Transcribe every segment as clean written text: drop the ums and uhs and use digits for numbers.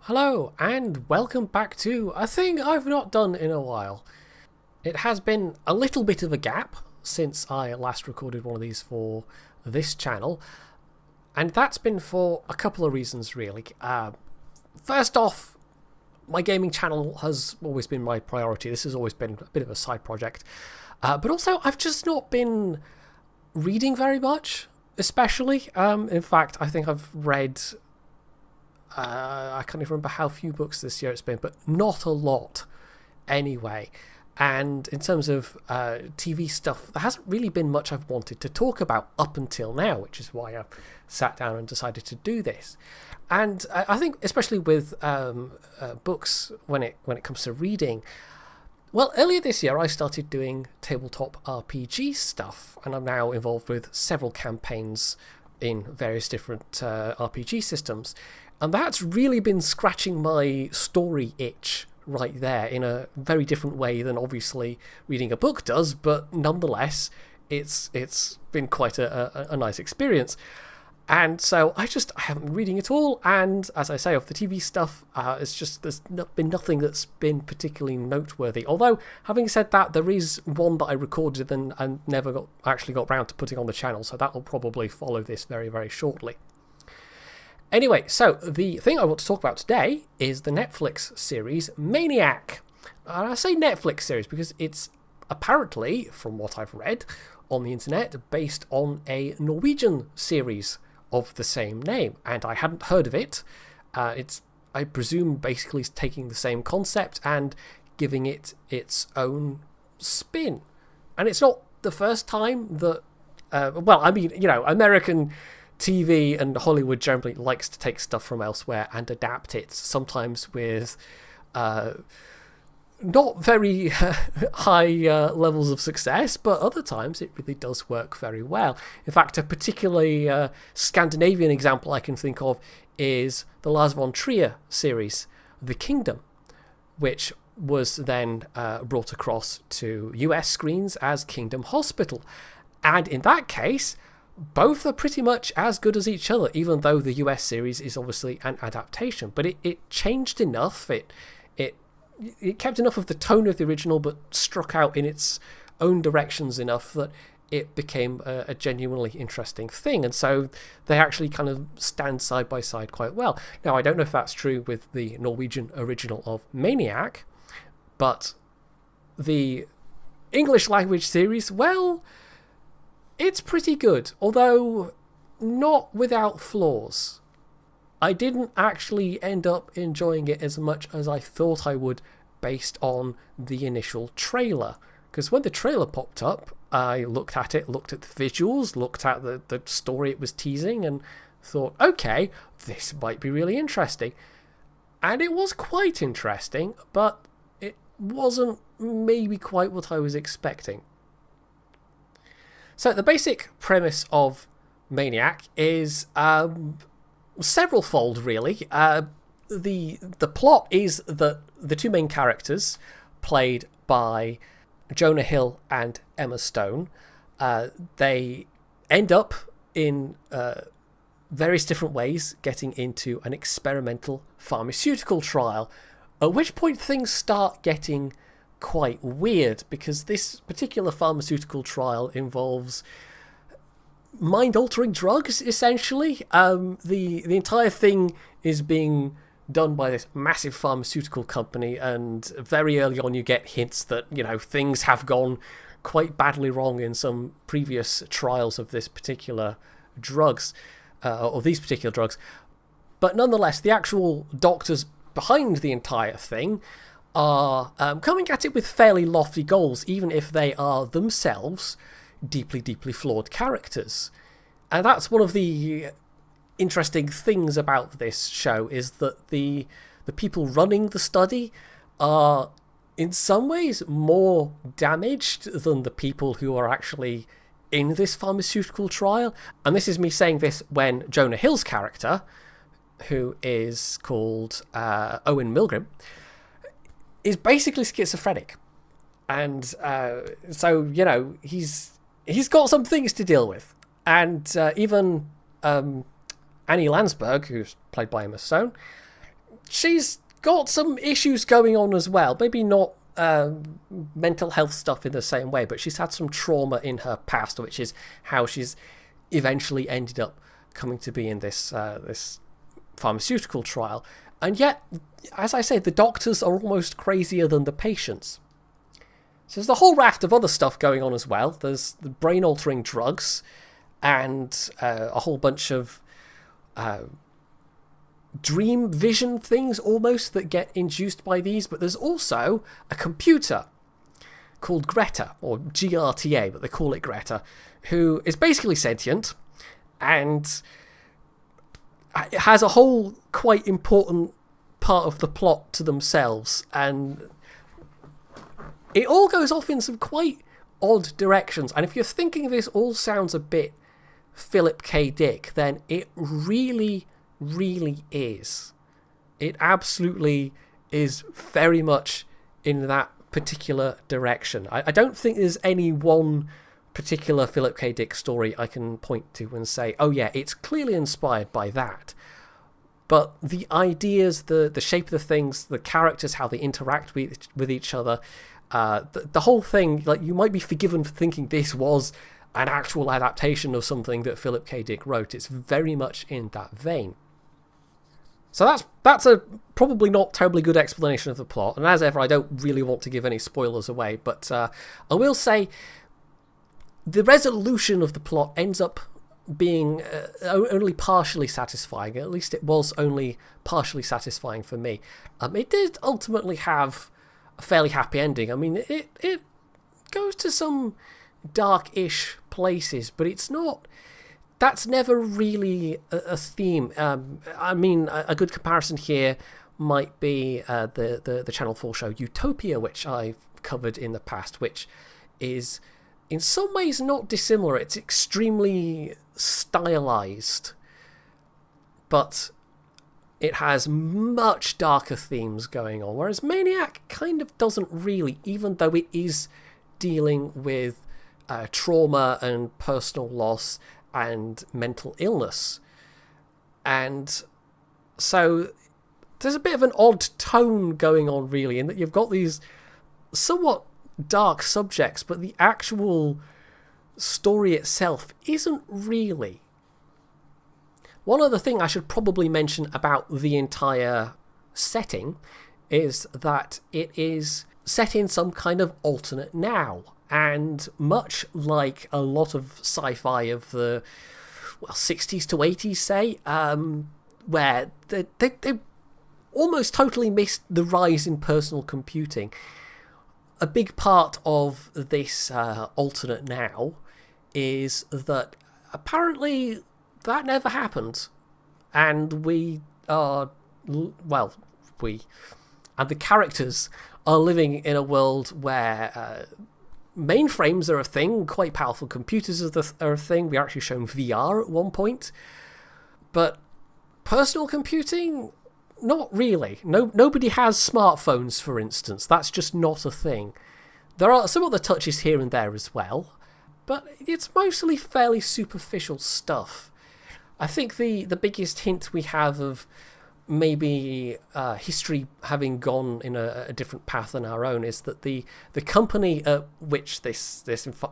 Hello, and welcome back to a thing I've not done in a while. It has been a little bit of a gap since I last recorded one of these for this channel, and that's been for a couple of reasons, really. First off, my gaming channel has always been my priority. This has always been a bit of a side project. But also, I've just not been reading very much, especially. In fact, I think I've read... I can't even remember how few books this year it's been, but not a lot anyway. And in terms of TV stuff, there hasn't really been much I've wanted to talk about up until now, which is why I've sat down and decided to do this. And I think, especially with books, when it comes to reading, well, earlier this year I started doing tabletop RPG stuff, and I'm now involved with several campaigns in various different RPG systems. And that's really been scratching my story itch right there in a very different way than obviously reading a book does, but nonetheless, it's been quite a nice experience. And so I haven't been reading at all, and as I say, of the TV stuff, there's been nothing that's been particularly noteworthy. Although, having said that, there is one that I recorded and never actually got round to putting on the channel, so that will probably follow this very, very shortly. Anyway, so the thing I want to talk about today is the Netflix series Maniac. I say Netflix series because it's apparently, from what I've read on the internet, based on a Norwegian series of the same name, and I hadn't heard of it. It's, I presume, basically taking the same concept and giving it its own spin. And it's not the first time that, American TV and Hollywood generally likes to take stuff from elsewhere and adapt it, sometimes with not very high levels of success, but other times it really does work very well. In fact, a particularly Scandinavian example I can think of is the Lars von Trier series, The Kingdom, which was then brought across to US screens as Kingdom Hospital. And in that case, both are pretty much as good as each other, even though the US series is obviously an adaptation. But it changed enough, it kept enough of the tone of the original, but struck out in its own directions enough that it became a genuinely interesting thing. And so they actually kind of stand side by side quite well. Now, I don't know if that's true with the Norwegian original of Maniac, but the English language series, well, it's pretty good, although not without flaws. I didn't actually end up enjoying it as much as I thought I would based on the initial trailer. Because when the trailer popped up, I looked at it, looked at the visuals, looked at the story it was teasing, and thought, okay, this might be really interesting. And it was quite interesting, but it wasn't maybe quite what I was expecting. So the basic premise of Maniac is several-fold, really. The plot is that the two main characters, played by Jonah Hill and Emma Stone, they end up in various different ways getting into an experimental pharmaceutical trial, at which point things start getting quite weird, because this particular pharmaceutical trial involves mind-altering drugs, essentially. The entire thing is being done by this massive pharmaceutical company, and very early on you get hints that, things have gone quite badly wrong in some previous trials of this particular drugs, or these particular drugs. But nonetheless, the actual doctors behind the entire thing are coming at it with fairly lofty goals, even if they are themselves deeply, deeply flawed characters. And that's one of the interesting things about this show, is that the people running the study are in some ways more damaged than the people who are actually in this pharmaceutical trial. And this is me saying this when Jonah Hill's character, who is called Owen Milgrim, is basically schizophrenic. And so, he's got some things to deal with. And even Annie Landsberg, who's played by Emma Stone, she's got some issues going on as well. Maybe not mental health stuff in the same way, but she's had some trauma in her past, which is how she's eventually ended up coming to be in this pharmaceutical trial. And yet, as I say, the doctors are almost crazier than the patients. So there's a whole raft of other stuff going on as well. There's the brain-altering drugs and a whole bunch of dream vision things almost that get induced by these. But there's also a computer called Greta, or GRTA, but they call it Greta, who is basically sentient and it has a whole quite important part of the plot to themselves, and it all goes off in some quite odd directions. And if you're thinking this all sounds a bit Philip K. Dick, then it really, really is. It absolutely is very much in that particular direction. I don't think there's any one particular Philip K. Dick story I can point to and say, oh yeah, it's clearly inspired by that. But the ideas, the shape of the things, the characters, how they interact with each other, the whole thing, like, you might be forgiven for thinking this was an actual adaptation of something that Philip K. Dick wrote. It's very much in that vein. So that's a probably not terribly good explanation of the plot. And as ever, I don't really want to give any spoilers away, but I will say the resolution of the plot ends up being only partially satisfying. At least it was only partially satisfying for me. It did ultimately have a fairly happy ending. I mean, it goes to some dark-ish places, but it's not... That's never really a theme. I mean, a good comparison here might be the Channel 4 show Utopia, which I've covered in the past, which is in some ways not dissimilar. It's extremely stylized, but it has much darker themes going on, whereas Maniac kind of doesn't really, even though it is dealing with trauma and personal loss and mental illness. And so there's a bit of an odd tone going on, really, in that you've got these somewhat dark subjects, but the actual story itself isn't really. One other thing I should probably mention about the entire setting is that it is set in some kind of alternate now. And much like a lot of sci-fi of the 60s to 80s, say, where they almost totally missed the rise in personal computing, a big part of this alternate now is that apparently that never happened. And and the characters are living in a world where mainframes are a thing, quite powerful computers are a thing. We are actually shown VR at one point. But personal computing, not really. Nobody has smartphones, for instance. That's just not a thing. There are some other touches here and there as well, but it's mostly fairly superficial stuff. I think the biggest hint we have of maybe history having gone in a different path than our own is that the company at which this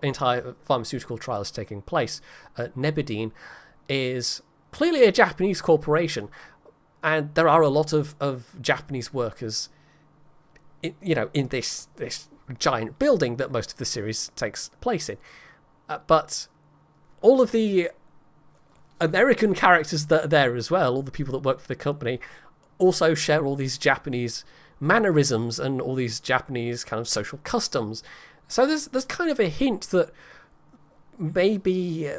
entire pharmaceutical trial is taking place, Nebadine, is clearly a Japanese corporation, and there are a lot of Japanese workers in this giant building that most of the series takes place in. But all of the American characters that are there as well, all the people that work for the company, also share all these Japanese mannerisms and all these Japanese kind of social customs. So there's kind of a hint that maybe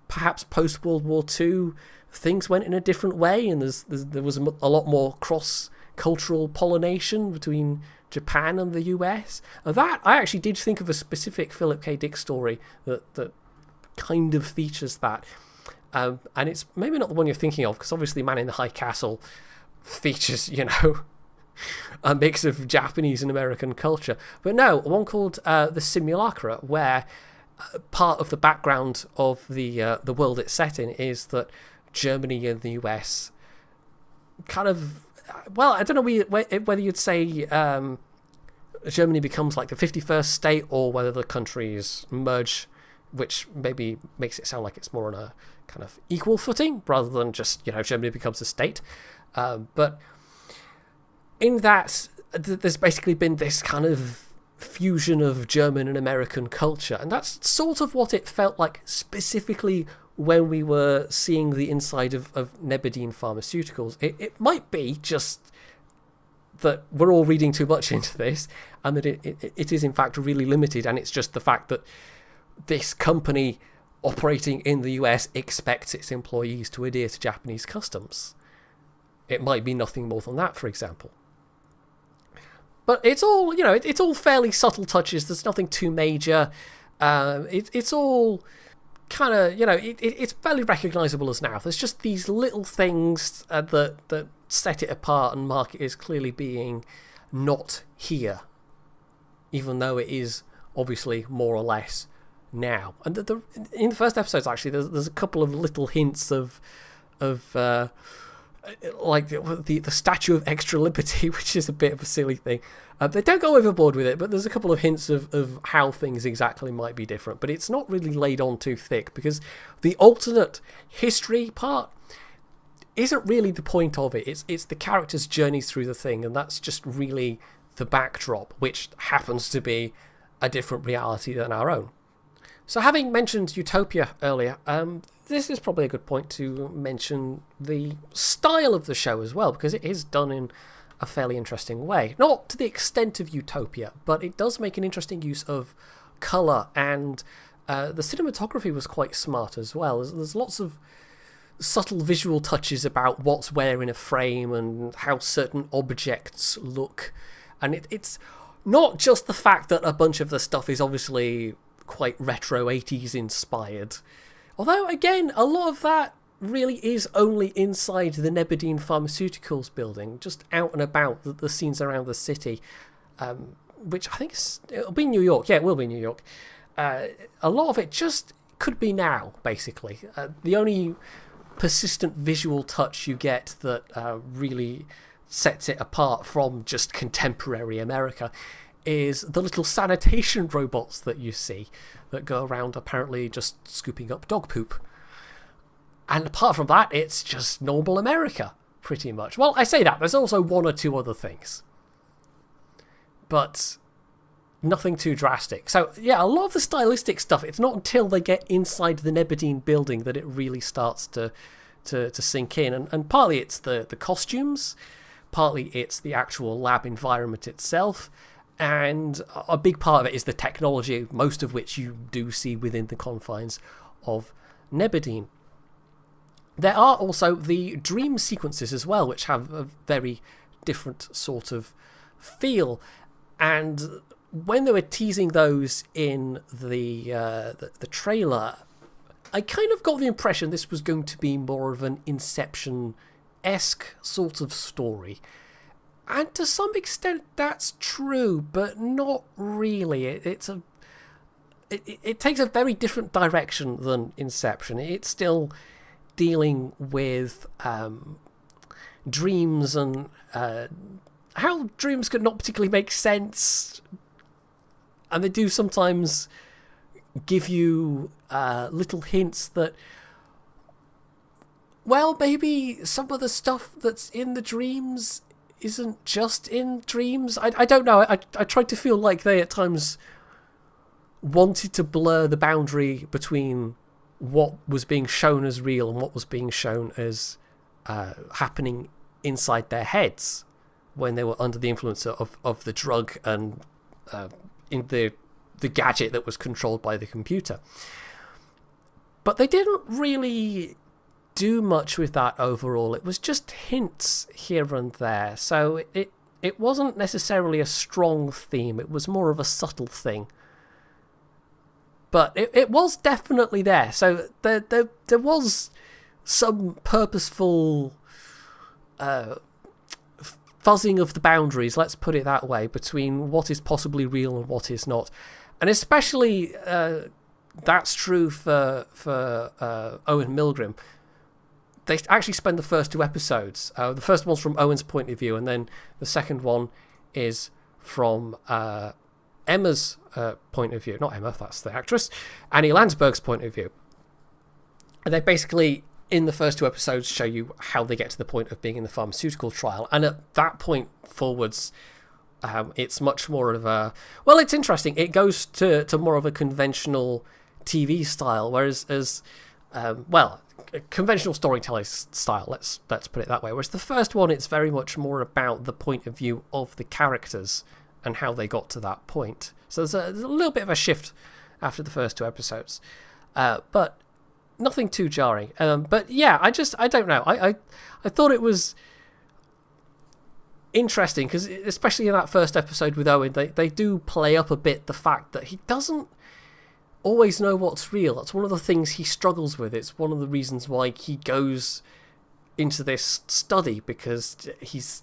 perhaps post-World War II things went in a different way, and there was a lot more cross-cultural pollination between Japan and the US. And that, I actually did think of a specific Philip K. Dick story that kind of features that. And it's maybe not the one you're thinking of, because obviously Man in the High Castle features, a mix of Japanese and American culture. But no, one called The Simulacra, where part of the background of the world it's set in is that Germany and the US kind of well, I don't know whether you'd say Germany becomes like the 51st state, or whether the countries merge, which maybe makes it sound like it's more on a kind of equal footing rather than just, Germany becomes a state. But in that, there's basically been this kind of fusion of German and American culture, and that's sort of what it felt like specifically when we were seeing the inside of Nebadine Pharmaceuticals. It might be just that we're all reading too much into this, and that it is in fact really limited, and it's just the fact that this company operating in the US expects its employees to adhere to Japanese customs. It might be nothing more than that, for example. But it's all, it's all fairly subtle touches. There's nothing too major. It's all kind of, it's fairly recognisable as now. There's just these little things that set it apart and mark it as clearly being not here, even though it is obviously more or less now. And in the first episodes, actually, there's a couple of little hints of like the Statue of Extra Liberty, which is a bit of a silly thing. They don't go overboard with it, but there's a couple of hints of how things exactly might be different. But it's not really laid on too thick, because the alternate history part isn't really the point of it. It's the characters' journeys through the thing, and that's just really the backdrop, which happens to be a different reality than our own. So having mentioned Utopia earlier, this is probably a good point to mention the style of the show as well, because it is done in a fairly interesting way. Not to the extent of Utopia, but it does make an interesting use of colour, and the cinematography was quite smart as well. There's lots of subtle visual touches about what's where in a frame and how certain objects look. And it's not just the fact that a bunch of the stuff is obviously quite retro 80s inspired. Although, again, a lot of that really is only inside the Nebadine Pharmaceuticals building, just out and about, the scenes around the city, which I think it'll be New York. Yeah, it will be New York. A lot of it just could be now, basically. The only persistent visual touch you get that really sets it apart from just contemporary America is the little sanitation robots that you see that go around apparently just scooping up dog poop. And apart from that, it's just normal America, pretty much. Well, I say that, there's also one or two other things, but nothing too drastic. So yeah, a lot of the stylistic stuff, it's not until they get inside the Nebadine building that it really starts to sink in. And partly it's the costumes, partly it's the actual lab environment itself, and a big part of it is the technology, most of which you do see within the confines of Nebadine. There are also the dream sequences as well, which have a very different sort of feel. And when they were teasing those in the trailer, I kind of got the impression this was going to be more of an Inception-esque sort of story. And to some extent that's true, but not really. It takes a very different direction than Inception. It's still dealing with dreams and how dreams could not particularly make sense. And they do sometimes give you little hints that, well, maybe some of the stuff that's in the dreams isn't just in dreams. I don't know. I tried to feel like they at times wanted to blur the boundary between what was being shown as real and what was being shown as happening inside their heads when they were under the influence of the drug and in the gadget that was controlled by the computer. But they didn't really do much with that overall. It was just hints here and there. So it wasn't necessarily a strong theme. It was more of a subtle thing. But it was definitely there. So there was some purposeful fuzzing of the boundaries, let's put it that way, between what is possibly real and what is not. And especially that's true for Owen Milgrim. they actually spend the first 2 episodes. The first one's from Owen's point of view, and then the second one is from Emma's point of view. Not Emma, that's the actress. Annie Landsberg's point of view. And they basically, in the first 2 episodes, show you how they get to the point of being in the pharmaceutical trial. And at that point forwards, it's much more of a... Well, it's interesting. It goes to more of a conventional TV style, whereas conventional storytelling style, let's put it that way. Whereas the first one, it's very much more about the point of view of the characters and how they got to that point. So there's a little bit of a shift after the first 2 episodes, but nothing too jarring. But yeah, I don't know. I thought it was interesting because, especially in that first episode with Owen, they do play up a bit the fact that he doesn't always know what's real. That's one of the things he struggles with. It's one of the reasons why he goes into this study, because he's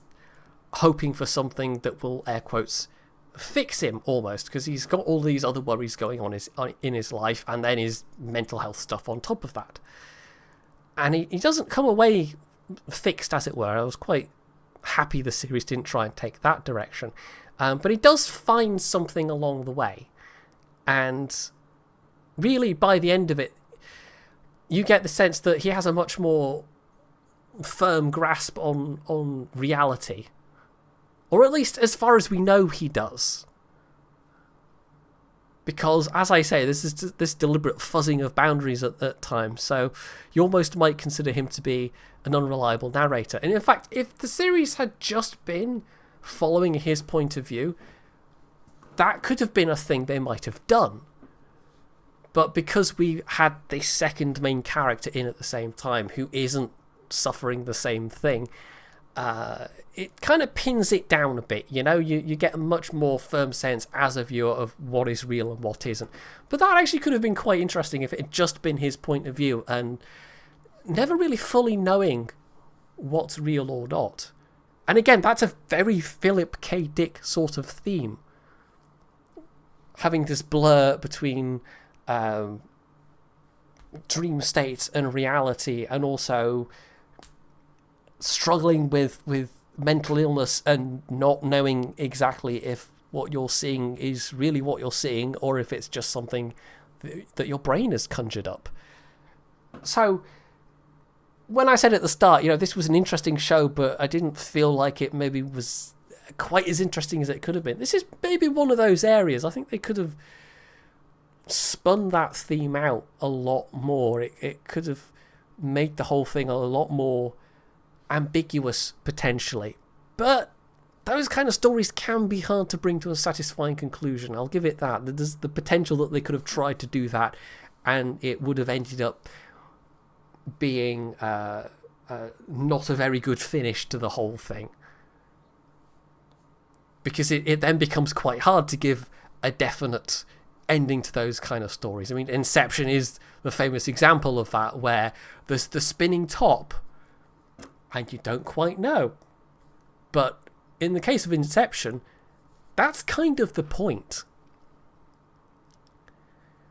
hoping for something that will, air quotes, fix him almost, because he's got all these other worries going on in his life, and then his mental health stuff on top of that. And he doesn't come away fixed, as it were. I was quite happy the series didn't try and take that direction. But he does find something along the way. And really, by the end of it, you get the sense that he has a much more firm grasp on reality. Or at least as far as we know he does. Because, as I say, this is this deliberate fuzzing of boundaries at times, so you almost might consider him to be an unreliable narrator. And in fact, if the series had just been following his point of view, that could have been a thing they might have done. But because we had this second main character in at the same time who isn't suffering the same thing, it kind of pins it down a bit, you know? You get a much more firm sense as a viewer of what is real and what isn't. But that actually could have been quite interesting if it had just been his point of view and never really fully knowing what's real or not. And again, that's a very Philip K. Dick sort of theme. Having this blur between dream states and reality, and also struggling with mental illness and not knowing exactly if what you're seeing is really what you're seeing or if it's just something that your brain has conjured up. So when I said at the start, you know, this was an interesting show, but I didn't feel like it maybe was quite as interesting as it could have been. This is maybe one of those areas. I think they could have spun that theme out a lot more. It could have made the whole thing a lot more ambiguous, potentially. But those kind of stories can be hard to bring to a satisfying conclusion. I'll give it that. There's the potential that they could have tried to do that, and it would have ended up being not a very good finish to the whole thing. Because it then becomes quite hard to give a definite ending to those kind of stories. I mean, Inception is the famous example of that, where there's the spinning top and you don't quite know. But in the case of Inception, that's kind of the point.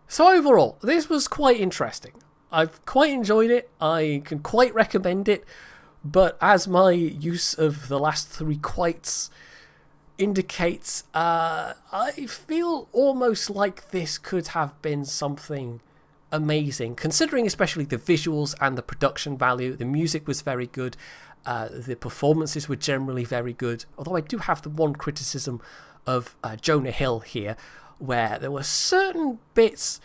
So overall, this was quite interesting. I've quite enjoyed it. I can quite recommend it. But as my use of the last 3 quites indicates, I feel almost like this could have been something amazing, considering especially the visuals and the production value. The music was very good. The performances were generally very good. Although I do have the one criticism of Jonah Hill here, where there were certain bits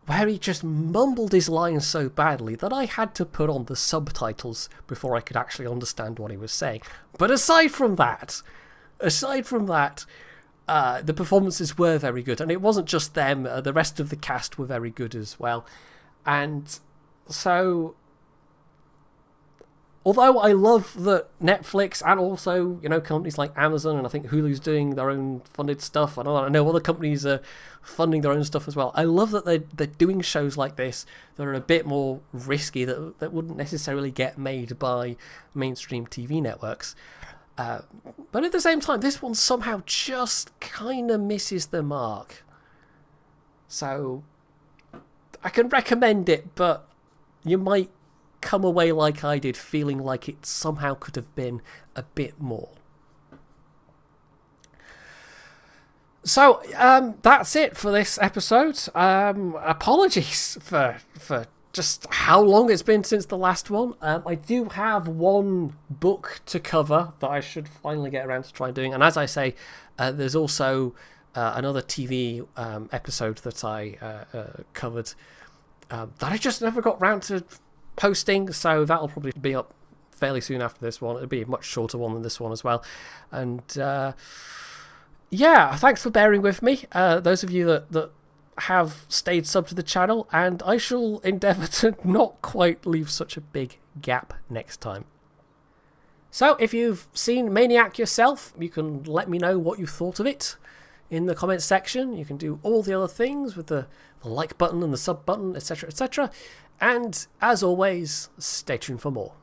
where he just mumbled his lines so badly that I had to put on the subtitles before I could actually understand what he was saying. But aside from that, the performances were very good, and it wasn't just them. The rest of the cast were very good as well. And so, although I love that Netflix and also, you know, companies like Amazon, and I think Hulu's doing their own funded stuff, I know other companies are funding their own stuff as well. I love that they're doing shows like this that are a bit more risky, that wouldn't necessarily get made by mainstream TV networks. But at the same time, this one somehow just kind of misses the mark. So I can recommend it, but you might come away like I did, feeling like it somehow could have been a bit more. So, that's it for this episode. Apologies for just how long it's been since the last one. I do have one book to cover that I should finally get around to try doing. And as I say, there's also another TV episode that I covered that I just never got round to posting. So that'll probably be up fairly soon after this one. It'll be a much shorter one than this one as well. And yeah, thanks for bearing with me. Those of you that have stayed sub to the channel, and I shall endeavour to not quite leave such a big gap next time. So if you've seen Maniac yourself, you can let me know what you thought of it in the comments section. You can do all the other things with the like button and the sub button, etc., etc. And as always, stay tuned for more.